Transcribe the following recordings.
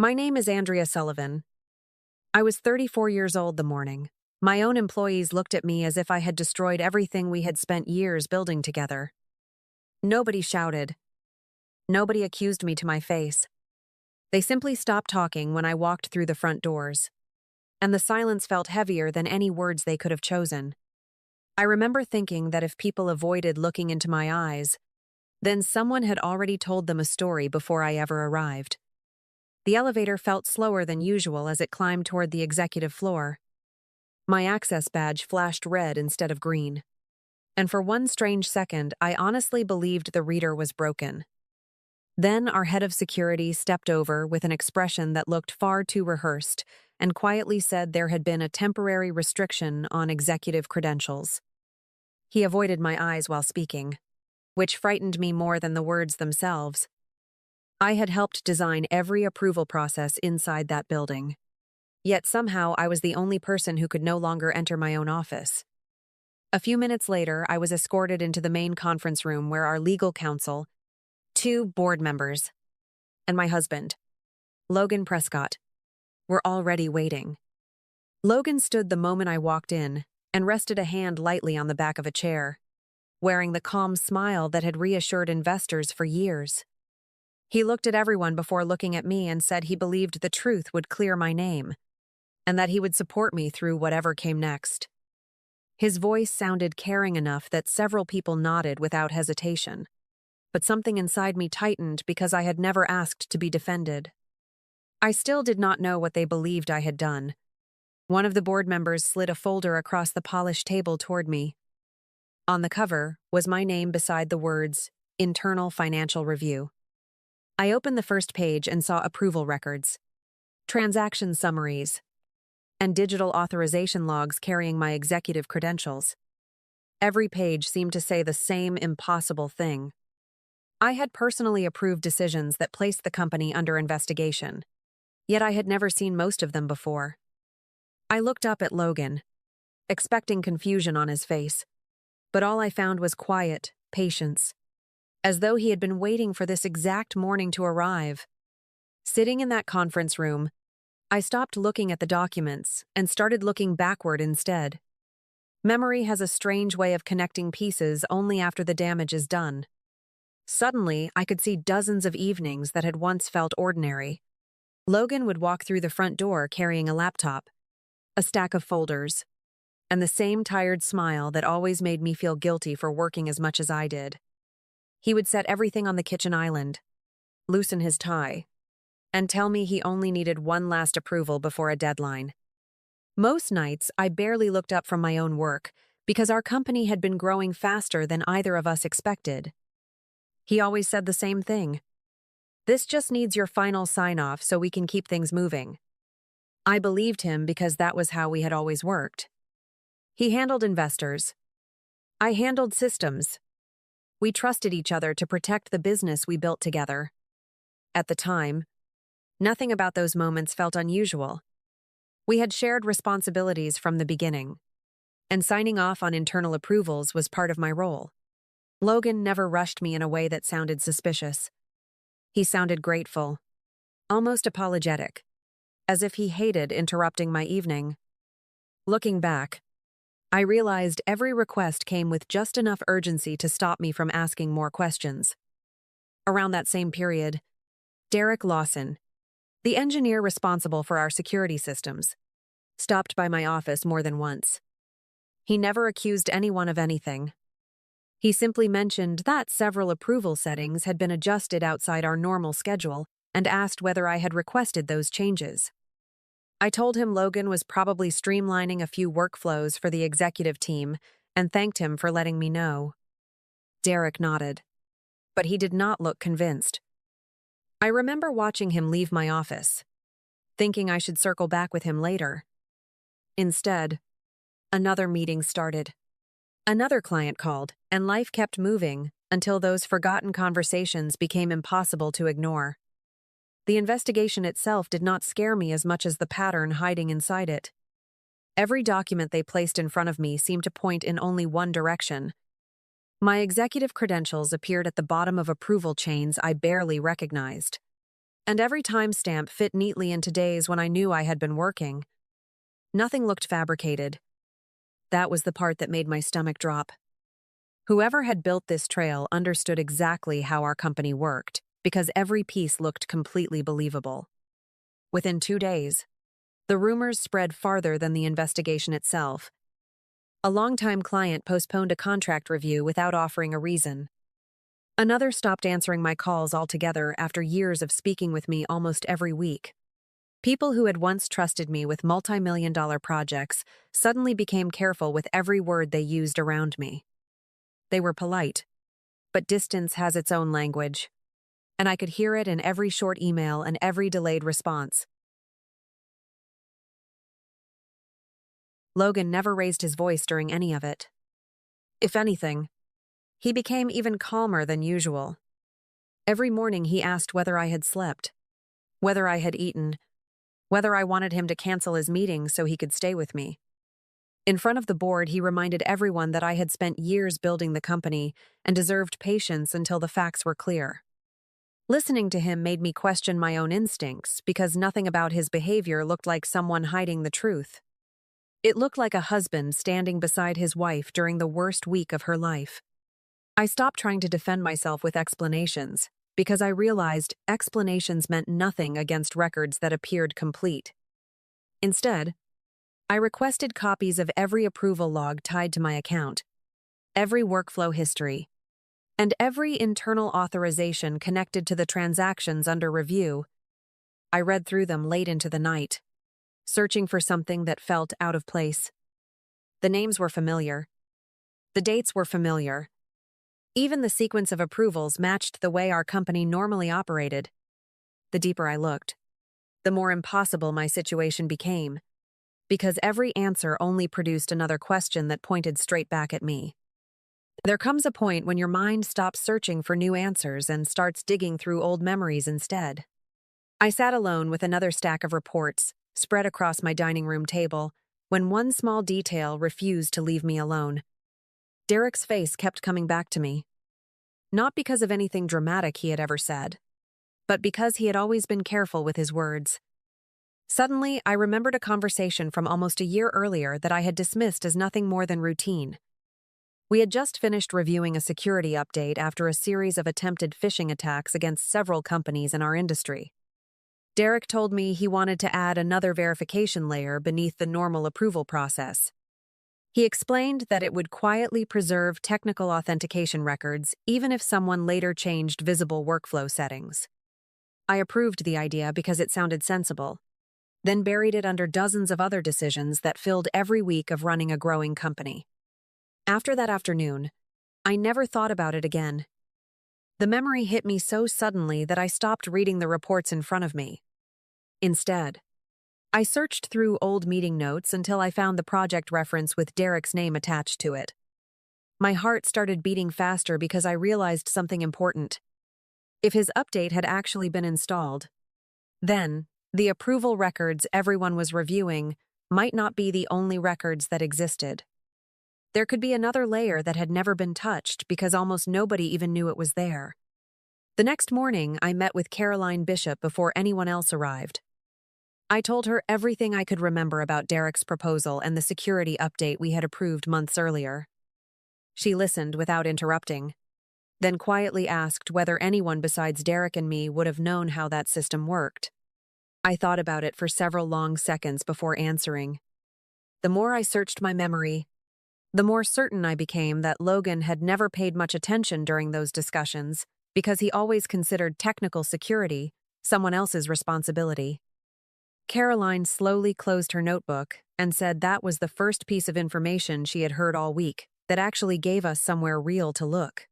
My name is Andrea Sullivan. I was 34 years old the morning. My own employees looked at me as if I had destroyed everything we had spent years building together. Nobody shouted. Nobody accused me to my face. They simply stopped talking when I walked through the front doors. And the silence felt heavier than any words they could have chosen. I remember thinking that if people avoided looking into my eyes, then someone had already told them a story before I ever arrived. The elevator felt slower than usual as it climbed toward the executive floor. My access badge flashed red instead of green. And for one strange second, I honestly believed the reader was broken. Then our head of security stepped over with an expression that looked far too rehearsed and quietly said there had been a temporary restriction on executive credentials. He avoided my eyes while speaking, which frightened me more than the words themselves. I had helped design every approval process inside that building. Yet somehow I was the only person who could no longer enter my own office. A few minutes later, I was escorted into the main conference room where our legal counsel, 2 board members, and my husband, Logan Prescott, were already waiting. Logan stood the moment I walked in and rested a hand lightly on the back of a chair, wearing the calm smile that had reassured investors for years. He looked at everyone before looking at me and said he believed the truth would clear my name, and that he would support me through whatever came next. His voice sounded caring enough that several people nodded without hesitation, but something inside me tightened because I had never asked to be defended. I still did not know what they believed I had done. One of the board members slid a folder across the polished table toward me. On the cover was my name beside the words, Internal Financial Review. I opened the first page and saw approval records, transaction summaries, and digital authorization logs carrying my executive credentials. Every page seemed to say the same impossible thing. I had personally approved decisions that placed the company under investigation, yet I had never seen most of them before. I looked up at Logan, expecting confusion on his face, but all I found was quiet, patience, as though he had been waiting for this exact morning to arrive. Sitting in that conference room, I stopped looking at the documents and started looking backward instead. Memory has a strange way of connecting pieces only after the damage is done. Suddenly, I could see dozens of evenings that had once felt ordinary. Logan would walk through the front door carrying a laptop, a stack of folders, and the same tired smile that always made me feel guilty for working as much as I did. He would set everything on the kitchen island, loosen his tie, and tell me he only needed one last approval before a deadline. Most nights, I barely looked up from my own work because our company had been growing faster than either of us expected. He always said the same thing. This just needs your final sign-off so we can keep things moving. I believed him because that was how we had always worked. He handled investors. I handled systems. We trusted each other to protect the business we built together. At the time, nothing about those moments felt unusual. We had shared responsibilities from the beginning, and signing off on internal approvals was part of my role. Logan never rushed me in a way that sounded suspicious. He sounded grateful, almost apologetic, as if he hated interrupting my evening. Looking back, I realized every request came with just enough urgency to stop me from asking more questions. Around that same period, Derek Lawson, the engineer responsible for our security systems, stopped by my office more than once. He never accused anyone of anything. He simply mentioned that several approval settings had been adjusted outside our normal schedule and asked whether I had requested those changes. I told him Logan was probably streamlining a few workflows for the executive team and thanked him for letting me know. Derek nodded, but he did not look convinced. I remember watching him leave my office, thinking I should circle back with him later. Instead, another meeting started. Another client called, and life kept moving until those forgotten conversations became impossible to ignore. The investigation itself did not scare me as much as the pattern hiding inside it. Every document they placed in front of me seemed to point in only one direction. My executive credentials appeared at the bottom of approval chains I barely recognized. and every timestamp fit neatly into days when I knew I had been working. Nothing looked fabricated. That was the part that made my stomach drop. Whoever had built this trail understood exactly how our company worked, because every piece looked completely believable. Within 2 days, the rumors spread farther than the investigation itself. A longtime client postponed a contract review without offering a reason. Another stopped answering my calls altogether after years of speaking with me almost every week. People who had once trusted me with multi-million-dollar projects suddenly became careful with every word they used around me. They were polite, but distance has its own language, and I could hear it in every short email and every delayed response. Logan never raised his voice during any of it. If anything, he became even calmer than usual. Every morning he asked whether I had slept, whether I had eaten, whether I wanted him to cancel his meetings so he could stay with me. In front of the board, he reminded everyone that I had spent years building the company and deserved patience until the facts were clear. Listening to him made me question my own instincts because nothing about his behavior looked like someone hiding the truth. It looked like a husband standing beside his wife during the worst week of her life. I stopped trying to defend myself with explanations because I realized explanations meant nothing against records that appeared complete. Instead, I requested copies of every approval log tied to my account, every workflow history, and every internal authorization connected to the transactions under review. I read through them late into the night, searching for something that felt out of place. The names were familiar. The dates were familiar. Even the sequence of approvals matched the way our company normally operated. The deeper I looked, the more impossible my situation became, because every answer only produced another question that pointed straight back at me. There comes a point when your mind stops searching for new answers and starts digging through old memories instead. I sat alone with another stack of reports spread across my dining room table when one small detail refused to leave me alone. Derek's face kept coming back to me. Not because of anything dramatic he had ever said, but because he had always been careful with his words. Suddenly, I remembered a conversation from almost a year earlier that I had dismissed as nothing more than routine. We had just finished reviewing a security update after a series of attempted phishing attacks against several companies in our industry. Derek told me he wanted to add another verification layer beneath the normal approval process. He explained that it would quietly preserve technical authentication records even if someone later changed visible workflow settings. I approved the idea because it sounded sensible, then buried it under dozens of other decisions that filled every week of running a growing company. After that afternoon, I never thought about it again. The memory hit me so suddenly that I stopped reading the reports in front of me. Instead, I searched through old meeting notes until I found the project reference with Derek's name attached to it. My heart started beating faster because I realized something important. If his update had actually been installed, then the approval records everyone was reviewing might not be the only records that existed. There could be another layer that had never been touched because almost nobody even knew it was there. The next morning, I met with Caroline Bishop before anyone else arrived. I told her everything I could remember about Derek's proposal and the security update we had approved months earlier. She listened without interrupting, then quietly asked whether anyone besides Derek and me would have known how that system worked. I thought about it for several long seconds before answering. The more I searched my memory, the more certain I became that Logan had never paid much attention during those discussions because he always considered technical security someone else's responsibility. Caroline slowly closed her notebook and said that was the first piece of information she had heard all week that actually gave us somewhere real to look.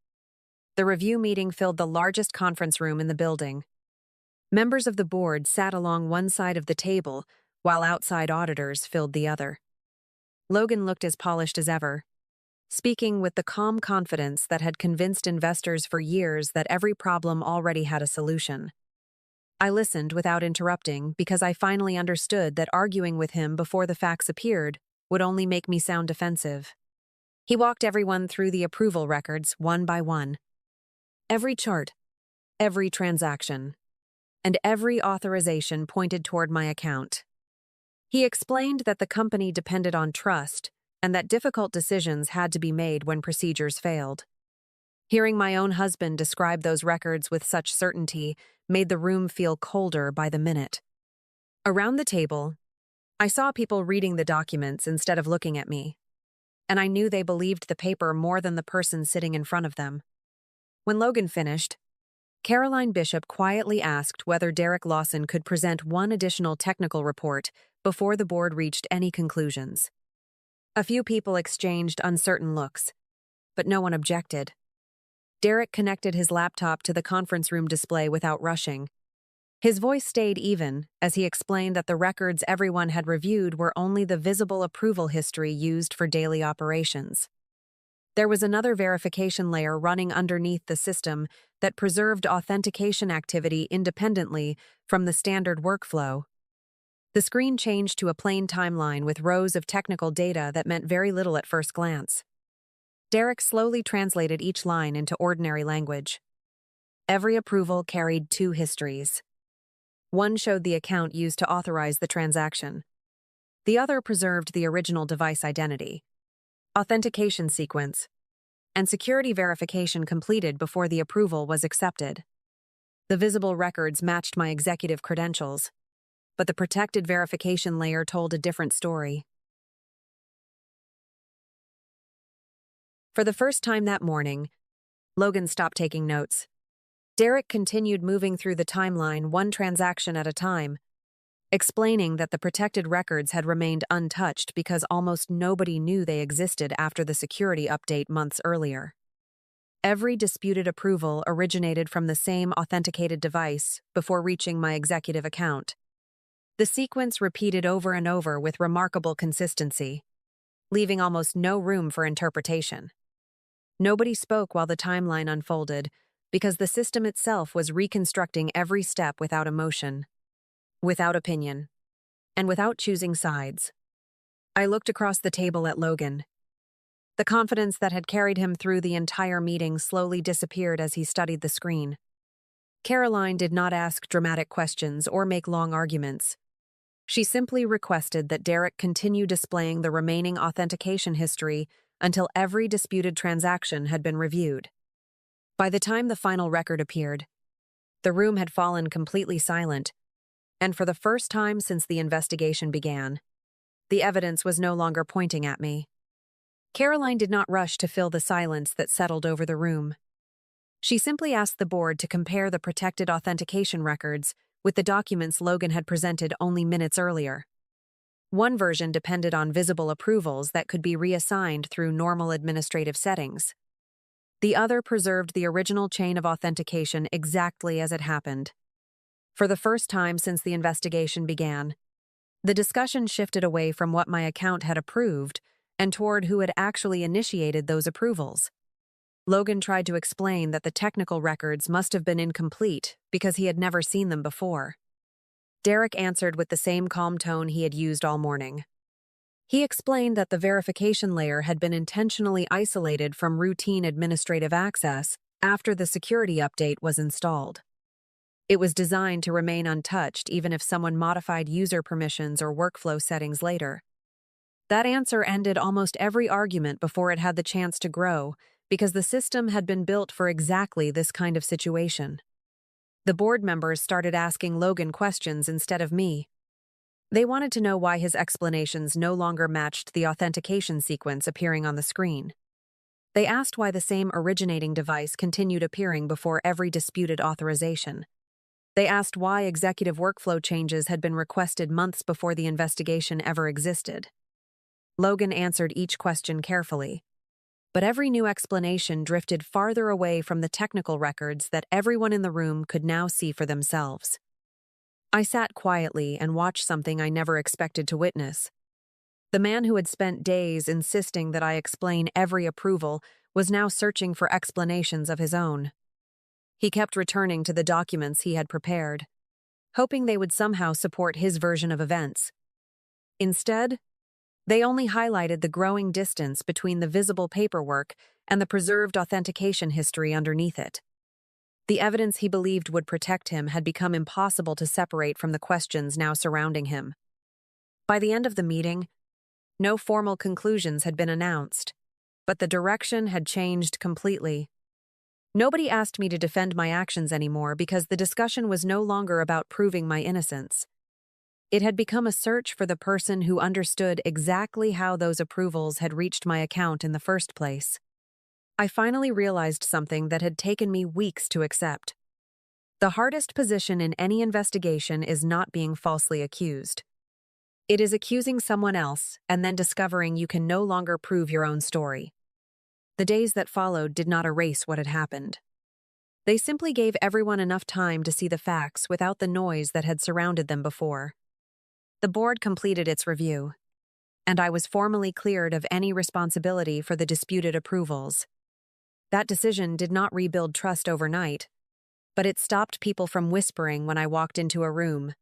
The review meeting filled the largest conference room in the building. Members of the board sat along one side of the table, while outside auditors filled the other. Logan looked as polished as ever, speaking with the calm confidence that had convinced investors for years that every problem already had a solution. I listened without interrupting because I finally understood that arguing with him before the facts appeared would only make me sound defensive. He walked everyone through the approval records one by one. Every chart, every transaction, and every authorization pointed toward my account. He explained that the company depended on trust and that difficult decisions had to be made when procedures failed. Hearing my own husband describe those records with such certainty made the room feel colder by the minute. Around the table, I saw people reading the documents instead of looking at me, and I knew they believed the paper more than the person sitting in front of them. When Logan finished, Caroline Bishop quietly asked whether Derek Lawson could present one additional technical report before the board reached any conclusions. A few people exchanged uncertain looks, but no one objected. Derek connected his laptop to the conference room display without rushing. His voice stayed even as he explained that the records everyone had reviewed were only the visible approval history used for daily operations. There was another verification layer running underneath the system that preserved authentication activity independently from the standard workflow. The screen changed to a plain timeline with rows of technical data that meant very little at first glance. Derek slowly translated each line into ordinary language. Every approval carried two histories. One showed the account used to authorize the transaction. The other preserved the original device identity, authentication sequence, and security verification completed before the approval was accepted. The visible records matched my executive credentials, but the protected verification layer told a different story. For the first time that morning, Logan stopped taking notes. Derek continued moving through the timeline one transaction at a time, explaining that the protected records had remained untouched because almost nobody knew they existed after the security update months earlier. Every disputed approval originated from the same authenticated device before reaching my executive account. The sequence repeated over and over with remarkable consistency, leaving almost no room for interpretation. Nobody spoke while the timeline unfolded because the system itself was reconstructing every step without emotion, without opinion, and without choosing sides. I looked across the table at Logan. The confidence that had carried him through the entire meeting slowly disappeared as he studied the screen. Caroline did not ask dramatic questions or make long arguments. She simply requested that Derek continue displaying the remaining authentication history until every disputed transaction had been reviewed. By the time the final record appeared, the room had fallen completely silent, and for the first time since the investigation began, the evidence was no longer pointing at me. Caroline did not rush to fill the silence that settled over the room. She simply asked the board to compare the protected authentication records with the documents Logan had presented only minutes earlier. One version depended on visible approvals that could be reassigned through normal administrative settings. The other preserved the original chain of authentication exactly as it happened. For the first time since the investigation began, the discussion shifted away from what my account had approved and toward who had actually initiated those approvals. Logan tried to explain that the technical records must have been incomplete because he had never seen them before. Derek answered with the same calm tone he had used all morning. He explained that the verification layer had been intentionally isolated from routine administrative access after the security update was installed. It was designed to remain untouched even if someone modified user permissions or workflow settings later. That answer ended almost every argument before it had the chance to grow, because the system had been built for exactly this kind of situation. The board members started asking Logan questions instead of me. They wanted to know why his explanations no longer matched the authentication sequence appearing on the screen. They asked why the same originating device continued appearing before every disputed authorization. They asked why executive workflow changes had been requested months before the investigation ever existed. Logan answered each question carefully, but every new explanation drifted farther away from the technical records that everyone in the room could now see for themselves. I sat quietly and watched something I never expected to witness. The man who had spent days insisting that I explain every approval was now searching for explanations of his own. He kept returning to the documents he had prepared, hoping they would somehow support his version of events. Instead, they only highlighted the growing distance between the visible paperwork and the preserved authentication history underneath it. The evidence he believed would protect him had become impossible to separate from the questions now surrounding him. By the end of the meeting, no formal conclusions had been announced, but the direction had changed completely. Nobody asked me to defend my actions anymore because the discussion was no longer about proving my innocence. It had become a search for the person who understood exactly how those approvals had reached my account in the first place. I finally realized something that had taken me weeks to accept. The hardest position in any investigation is not being falsely accused. It is accusing someone else and then discovering you can no longer prove your own story. The days that followed did not erase what had happened. They simply gave everyone enough time to see the facts without the noise that had surrounded them before. The board completed its review, and I was formally cleared of any responsibility for the disputed approvals. That decision did not rebuild trust overnight, but it stopped people from whispering when I walked into a room.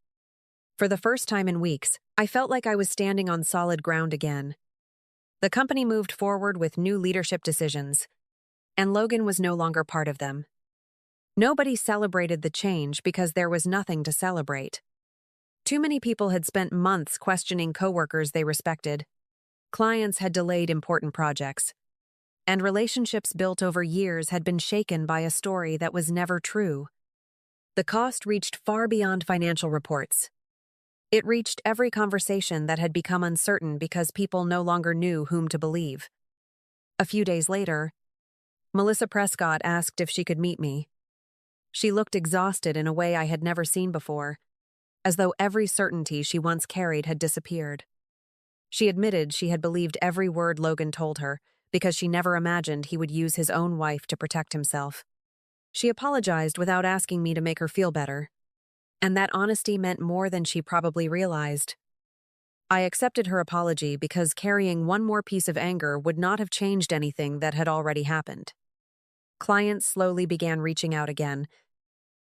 For the first time in weeks, I felt like I was standing on solid ground again. The company moved forward with new leadership decisions, and Logan was no longer part of them. Nobody celebrated the change because there was nothing to celebrate. Too many people had spent months questioning coworkers they respected. Clients had delayed important projects, and relationships built over years had been shaken by a story that was never true. The cost reached far beyond financial reports. It reached every conversation that had become uncertain because people no longer knew whom to believe. A few days later, Melissa Prescott asked if she could meet me. She looked exhausted in a way I had never seen before, as though every certainty she once carried had disappeared. She admitted she had believed every word Logan told her because she never imagined he would use his own wife to protect himself. She apologized without asking me to make her feel better, and that honesty meant more than she probably realized. I accepted her apology because carrying one more piece of anger would not have changed anything that had already happened. Clients slowly began reaching out again.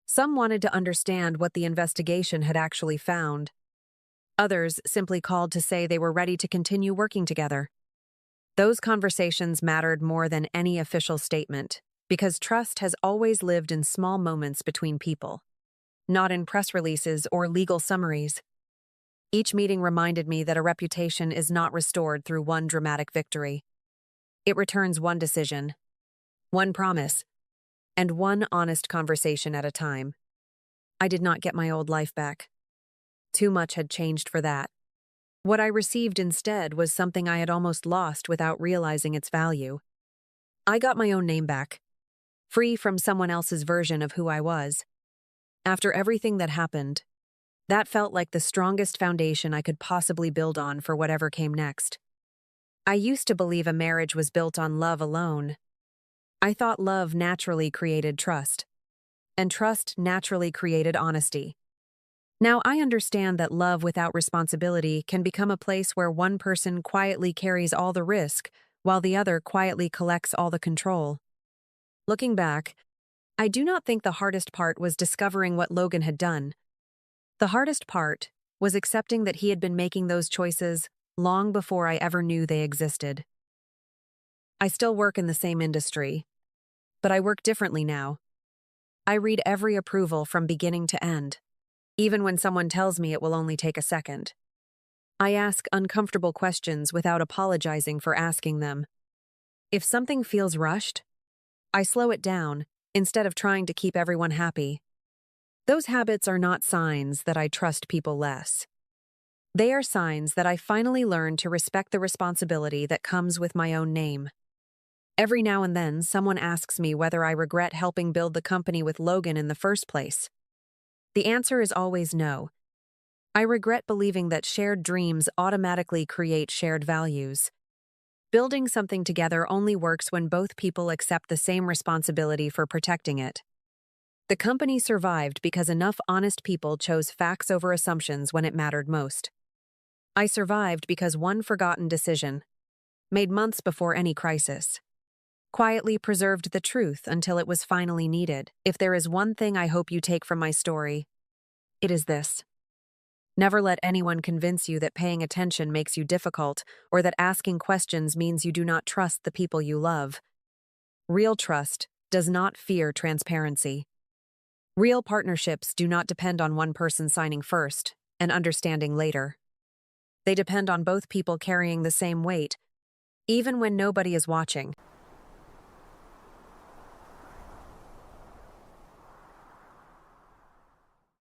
Some wanted to understand what the investigation had actually found. Others simply called to say they were ready to continue working together. Those conversations mattered more than any official statement, because trust has always lived in small moments between people, not in press releases or legal summaries. Each meeting reminded me that a reputation is not restored through one dramatic victory. It returns one decision, one promise, and one honest conversation at a time. I did not get my old life back. Too much had changed for that. What I received instead was something I had almost lost without realizing its value. I got my own name back, free from someone else's version of who I was. After everything that happened, that felt like the strongest foundation I could possibly build on for whatever came next. I used to believe a marriage was built on love alone. I thought love naturally created trust, and trust naturally created honesty. Now I understand that love without responsibility can become a place where one person quietly carries all the risk while the other quietly collects all the control. Looking back, I do not think the hardest part was discovering what Logan had done. The hardest part was accepting that he had been making those choices long before I ever knew they existed. I still work in the same industry, but I work differently now. I read every approval from beginning to end, even when someone tells me it will only take a second. I ask uncomfortable questions without apologizing for asking them. If something feels rushed, I slow it down instead of trying to keep everyone happy. Those habits are not signs that I trust people less. They are signs that I finally learned to respect the responsibility that comes with my own name. Every now and then, someone asks me whether I regret helping build the company with Logan in the first place. The answer is always no. I regret believing that shared dreams automatically create shared values. Building something together only works when both people accept the same responsibility for protecting it. The company survived because enough honest people chose facts over assumptions when it mattered most. I survived because one forgotten decision, made months before any crisis, quietly preserved the truth until it was finally needed. If there is one thing I hope you take from my story, it is this. Never let anyone convince you that paying attention makes you difficult or that asking questions means you do not trust the people you love. Real trust does not fear transparency. Real partnerships do not depend on one person signing first and understanding later. They depend on both people carrying the same weight, even when nobody is watching.